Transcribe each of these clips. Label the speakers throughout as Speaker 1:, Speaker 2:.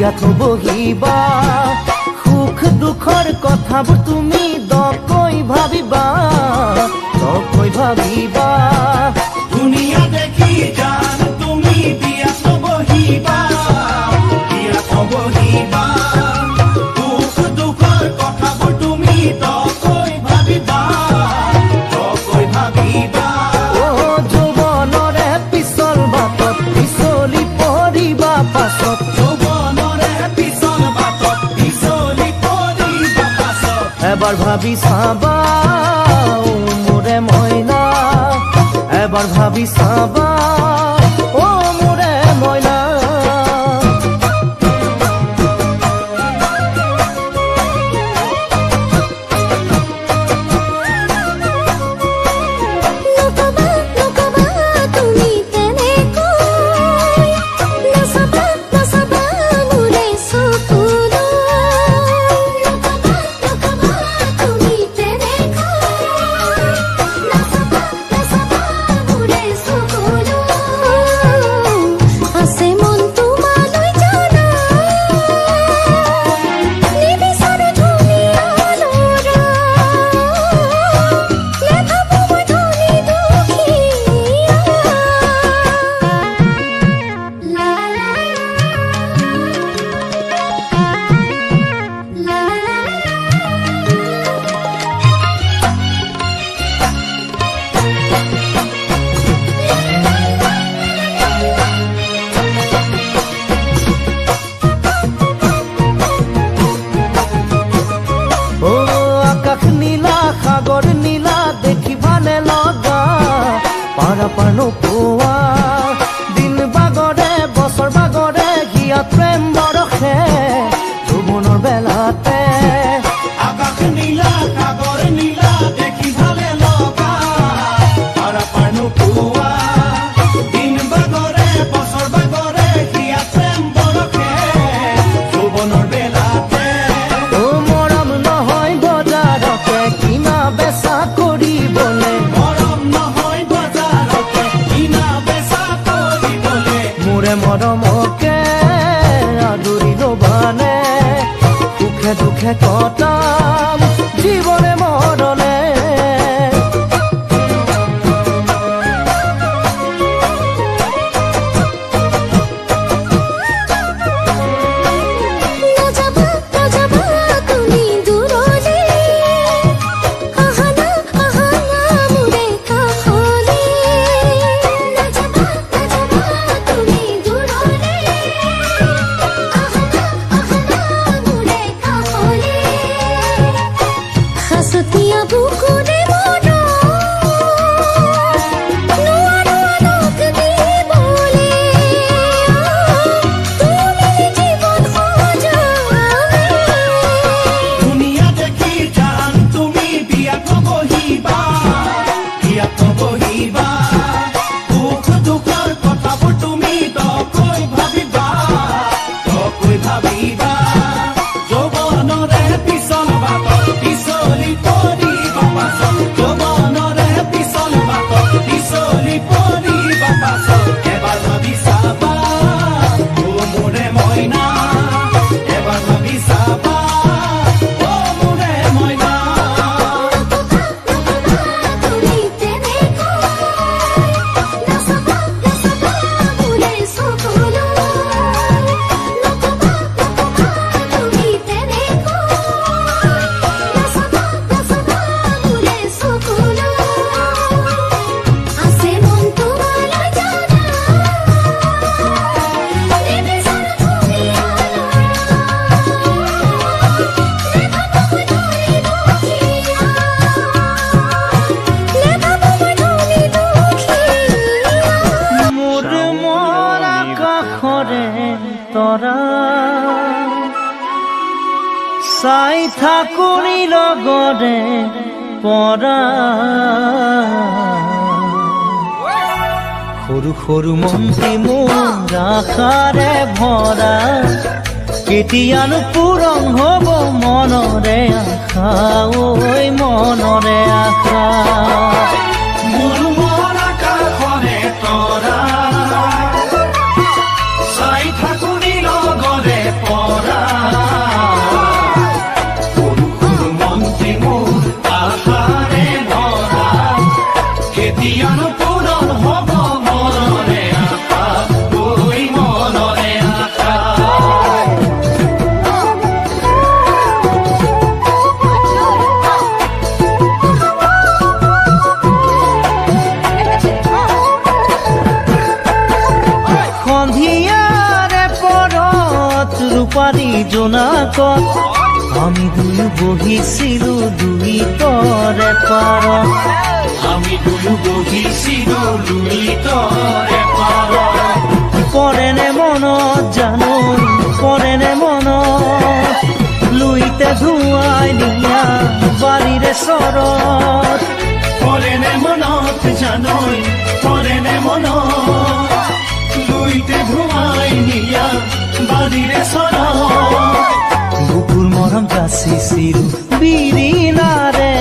Speaker 1: বিয়াত বহিবা সুখ দুখৰ কথাবোৰ তুমি দকৈ ভাবিবা
Speaker 2: দুনিয়া দেখি জান তুমি বিয়াত বহিবা দুখ দুখৰ কথাবোৰ তুমি দকৈ ভাবিবা
Speaker 1: অ যৌৱনৰে পিছল বাটত পিছলি পৰিবা পাছত এবাৰ ভাবি চাবা মোৰে মইনা এবাৰ ভাবি চাবা ও মোৰে মইনা সাগৰ নীলা দেখিবালে লগা পাৰাপাৰ পোৱা দিন বাগৰে বছৰ বাগৰে হিয়াত প্ৰেম বৰষে যৌৱনৰ বেলাতে
Speaker 2: আকাশ নীলা সাগৰ নীলা দেখিবালে লগা পাৰাপাৰ পোৱা দিন বাগৰে বছৰ বাগৰে হিয়াত প্ৰেম বৰষে যৌৱনৰ বেলাতে
Speaker 1: মৰম নহয় বজাৰতে কিনা বেচা কৰিবলে মোৰে মৰমকে আদৰি ল'বানে সুখে দুখে কটাম জীৱনে মৰণে চাই থাকুনি লগৰে পৰা সৰু সৰু মন্ত্ৰী মোৰ আশাৰে ভৰা কেতিয়ানো পূৰণ হ'ব মনৰে আশা ঐ মনৰে আশা
Speaker 2: মোৰ মন আকাশৰে তৰা চাই থাকুনি লগৰে পৰা কেতিয়ানো পূৰণ হ'ব মনৰে আশা ঐ মনৰে আশা
Speaker 1: সন্ধিয়াৰে পৰত ৰূপালী জোনাকত আমি দুয়ো বহিছিলো দুই তৰে পাৰত
Speaker 2: আমি দুয়ো বহিছিলো দুই তৰে পাৰত
Speaker 1: পৰেনে মনত জানো পৰেনে মনত লুইতে ধুৱাই নিয়া বাৰীৰে চৰত
Speaker 2: পৰেনে মনত জানৈ পৰেনে মনত লুইতে ধুৱাই নিয়া বাৰীৰে চৰত
Speaker 1: বুকুৰ মৰম যাচিছিলো বিৰিণাৰে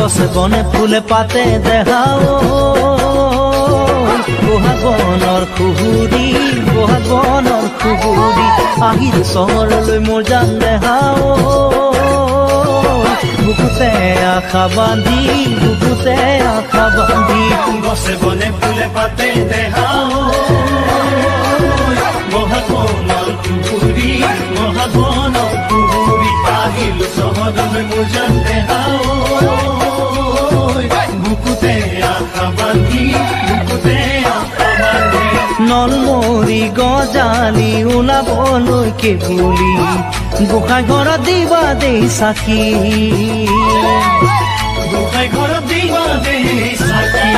Speaker 1: গছে বনে ফুলে পাতে দেখাও বহাগনৰ খুহুৰি বহাগনৰ খুহুৰি আহিল চহৰলৈ মোৰ জান দেখাও বুকুতে আশা বান্ধি বুকুতে আশা বান্ধি
Speaker 2: গছে বনে ফুলে পাতে দেখাও বহাগনৰ খুহুৰি বহাগনৰ খুহুৰি আহিল চহৰলৈ মোৰ জান দেখাও বুকুতে আশা বান্ধি বুকুতে আশা বান্ধি
Speaker 1: নলমৰি গজালি ওলাবলৈকে বুলি গোসাঁই ঘৰত দিবা দেই চাকি
Speaker 2: গোসাঁই ঘৰত দিবা দেই চাকি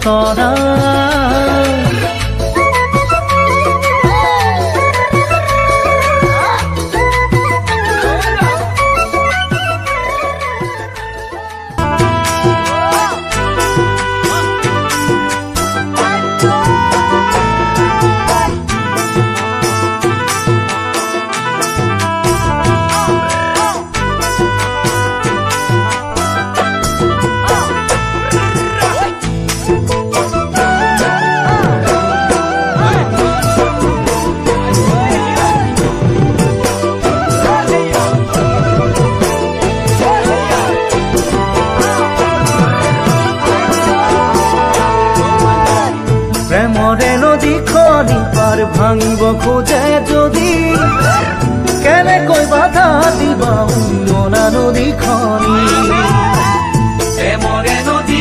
Speaker 1: তৰা প্ৰেমৰে নদীখনি পাৰ ভাঙিব খোজে যদি কেনেকৈ বাধা দিবা উন্নয়না নদীখনি
Speaker 2: প্ৰেমৰে নদী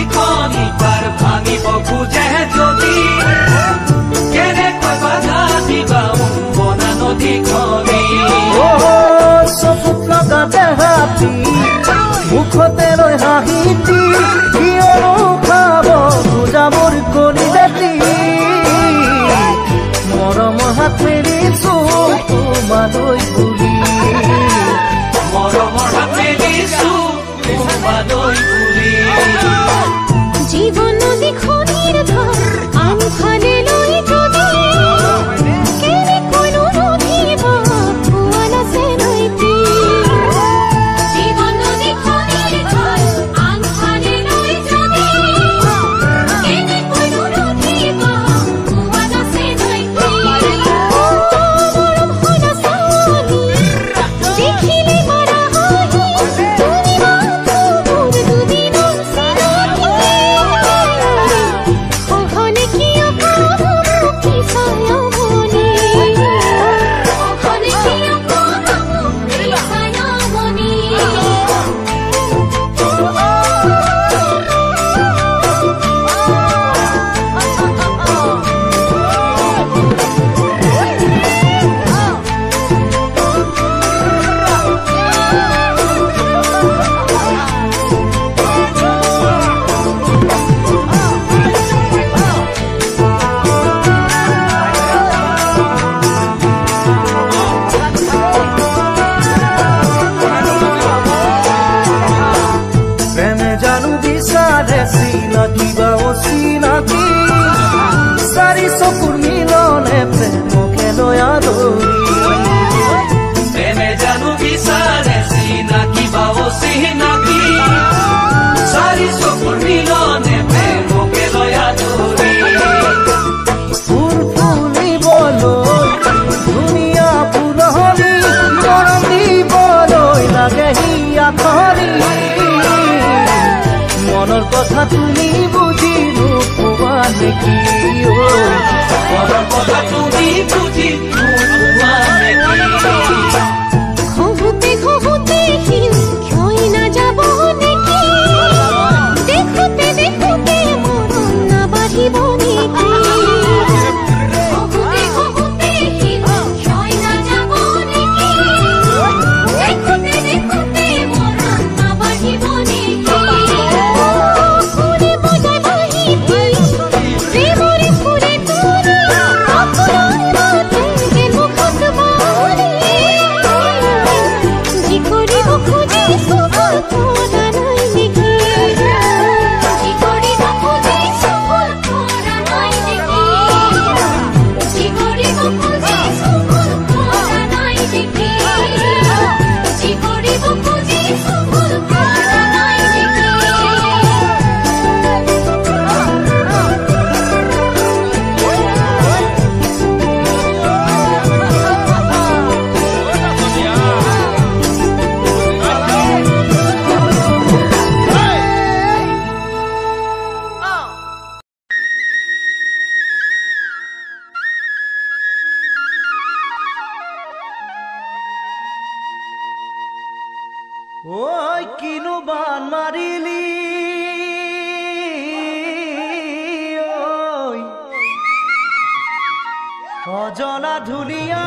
Speaker 1: বিচাৰে চিনাকি বা অচিনাকি চাৰি চকুৰ মিলনে প্ৰেমকে লৈ আদৰি
Speaker 2: প্ৰেমে জানো বিচাৰে চিনাকি বা অচিনাকি চাৰি চকুৰ মিলনে প্ৰেমকে লৈ আদৰি
Speaker 1: ফুল ফুলিবলৈ ধুনীয়া ফুলনি মৰম দিবলৈ লাগে হিয়া ধৰি মনৰ কথা তুমি বুজি নোপোৱা নেকি
Speaker 2: মনৰ কথা তুমি বুজি নোপোৱা নেকি
Speaker 3: খহুতে খহুতে ক্ষয় না যাব নেকি দেখোতে দেখোতে মরণ না বাঢ়িব নেকি খহুতে খহুতে ক্ষয় না যাব নেকি দেখোতে দেখোতে মরণ না বাঢ়িব নেকি ফুলে বজাই বাহিতি প্রেমরে ফুলে তোরে অপরাধ যে মুখত বাড়ি জি করিব খুঁজি সফল করা নাই দেখি জি করিব খুঁজি সফল করা নাই দেখি জি করিব খুঁজি সফল করা নাই দেখি জি করিব খুঁজি সফল করা নাই দেখি
Speaker 1: ঐ কিনো বান মাৰিলি ঐ অজনা ধুনীয়া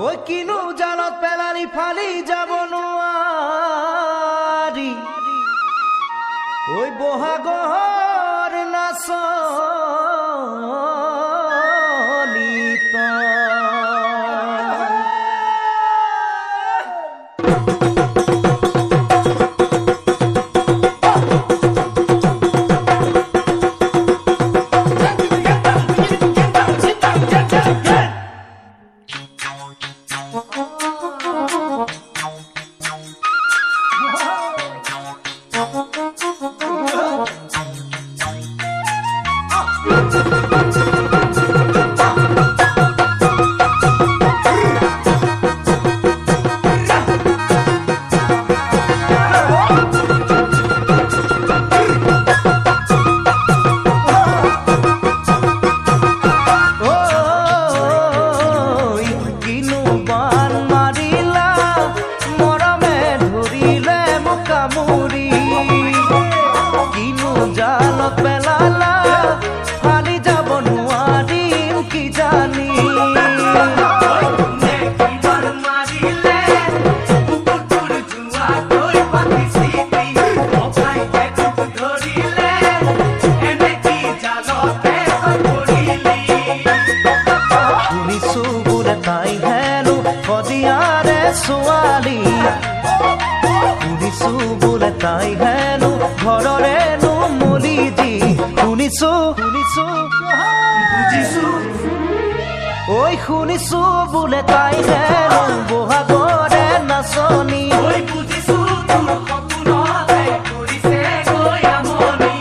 Speaker 1: ঐ কিনো জালত পেলানি ফালি যাব নোৱাৰি ঐ বহাগৰ নাচনি তই শুনিছো বোলে তাই হেনো ঘৰৰে নুমলি দি শুনিছো শুনিছো বুজিছো ঐ শুনিছো বোলে তাই হেনো বহাগৰে নাচনি ঐ বুজিছো তোৰ সপোনতে কৰিছে গৈ আমনি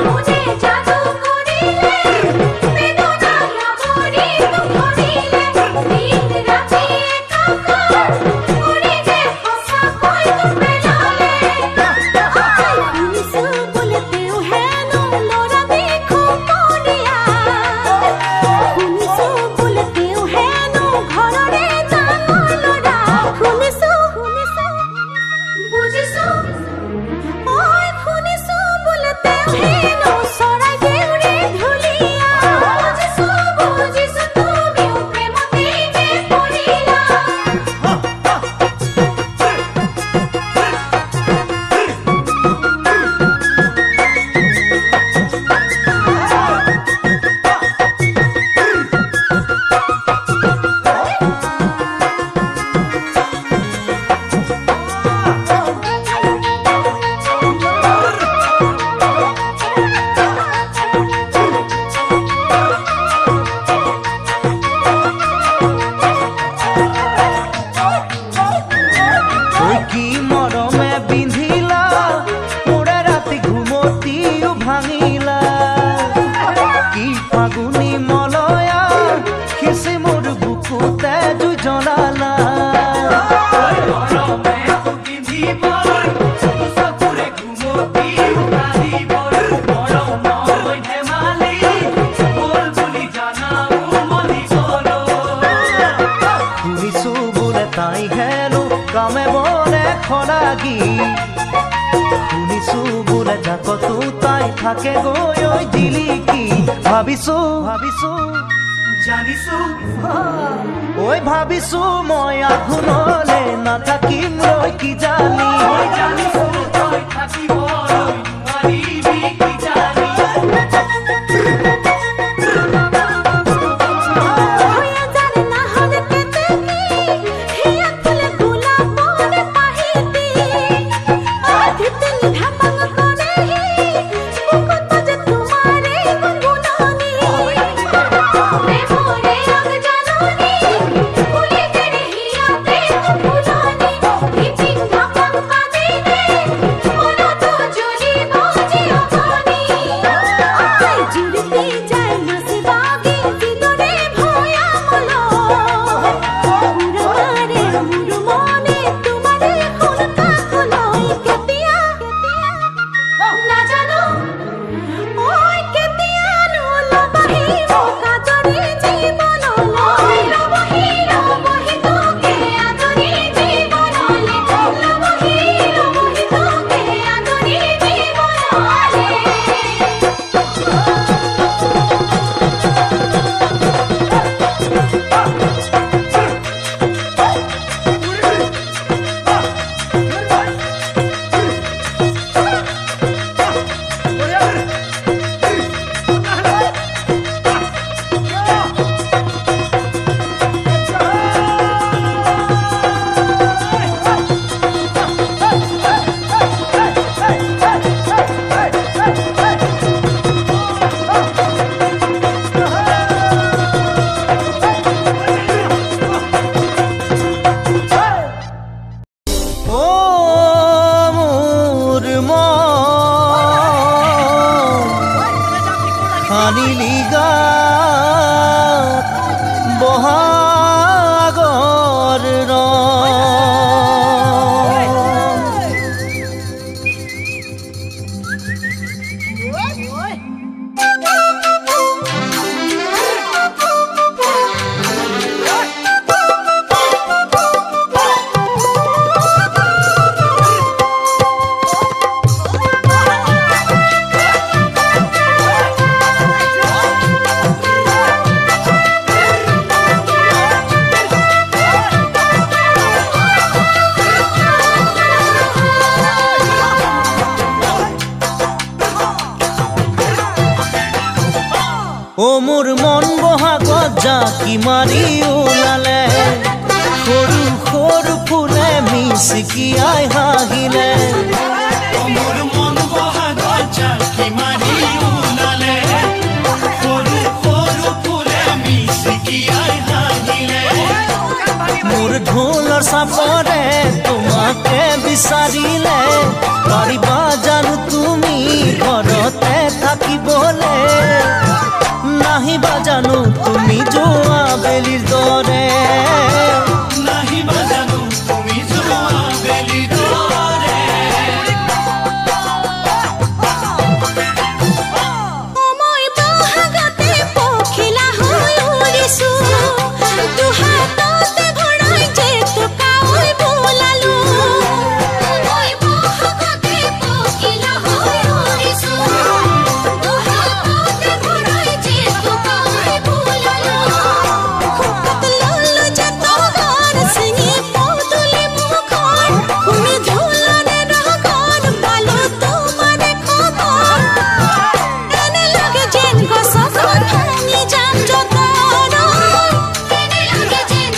Speaker 3: मुझे जादू करिले बेदना या मोरी तो
Speaker 1: জনালা শুনিছো বোলে তাই হেনো কামে বনে খলাগি শুনিছো বোলে জাকতো তাই থাকে গৈ ঐ জিলিকি ভাবিছো জানিছো ঐ ভাবিছো মই আঘোণলে নাথাকিম ৰৈ কি জানি জানিছো তই থাকিব নোৱাৰিবি কি জানি ও মোৰ মন বহাগত জাকি মাৰি ওলালে সৰু সৰু ফুলে মিচিকিয়াই হাঁহিলে
Speaker 4: মোৰ মন বহাগত জাকি মাৰি ওলালে সৰু সৰু ফুলে মিচিকিয়াই হাঁহিলে
Speaker 1: মোৰ ঢোলৰ চাপৰে তোমাকে বিচাৰিলে পাৰিবা জানো তুমি ঘৰতে থাকিবলে নাহিবা জানো তুমি যোৱা বেলিৰ দৰে
Speaker 4: নাহিবা জানো তুমি যোৱা বেলিৰ দৰে
Speaker 3: মই বহাগতে পখিলা হৈ উৰিছো দুহাততে ভৰাই জেতুকা হৈ বোলালো মই বহাগতে পখিলা হৈ উৰিছো দুহাততে ভৰাই জেতুকা হৈ বোলালো খুকত ললো জেতুকাৰ চিঙি পদুলি মুখৰ শুনি ঝুলনে ৰগৰ পালো তোমাৰ খবৰ এনে লাগে যেন গছত ভাঙি যাম যতন এনে লাগে যেন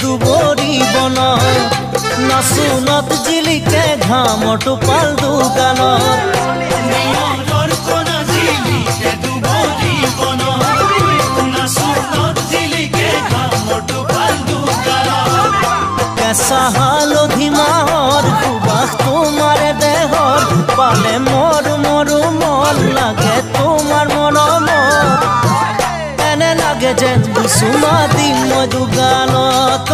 Speaker 1: দুবৰি বন নাচোনত জিলিকে ঘামৰ টোপাল দোকানত
Speaker 4: নিয়ৰৰ কণা জিলিকে দুবৰি বন নাচোনত জিলিকে ঘামৰ টোপাল দোকানত
Speaker 1: কেঁচা হালধি মাহৰ সুবাস তোমাৰ দেহৰ পালে মোৰ মন লাগে তোমাৰ মৰমত এনে লাগে যেন চুমা দিম মই দুগালত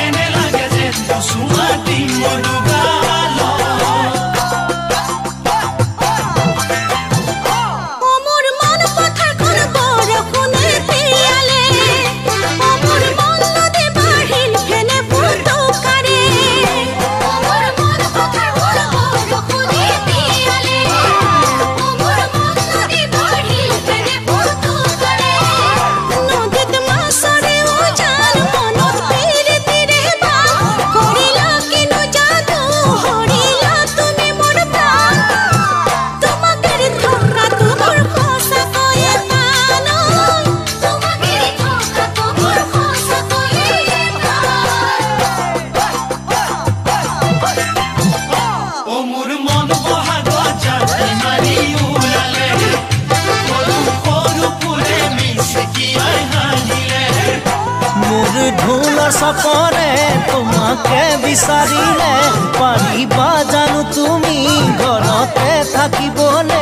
Speaker 4: এনে লাগে যে চুমা দিম মই দুগালত
Speaker 3: মোৰ মন পথাৰখন বৰষুণে তিয়ালে মোৰ মন নদী বাঢ়িল ফেনে ফুটুকাৰে মোৰ মন পথাৰখন বৰষুণে তিয়ালে মোৰ মন নদী বাঢ়িল ফেনে ফুটুকাৰে নদীত মাছৰে উজান মনত তীৰে তীৰে বা কৰিলা কিনো যাদু হৰিলা তুমি মোৰ প্ৰাণ তোমাকে থকা তোমাৰ সঁচাকৈয়ে টান তোমাকে থকা তোমাৰ সঁচাকৈয়ে
Speaker 4: ও মোৰ মন বহাগত জাতি মাৰি ওলালে সৰু সৰু ফুলে মিচিকিয়াই হাঁহিলে
Speaker 1: মোৰ ঢোলৰ চাপৰে তোমাকে বিচাৰিলে পাৰিবা জানো তুমি ঘৰতে থাকিবনে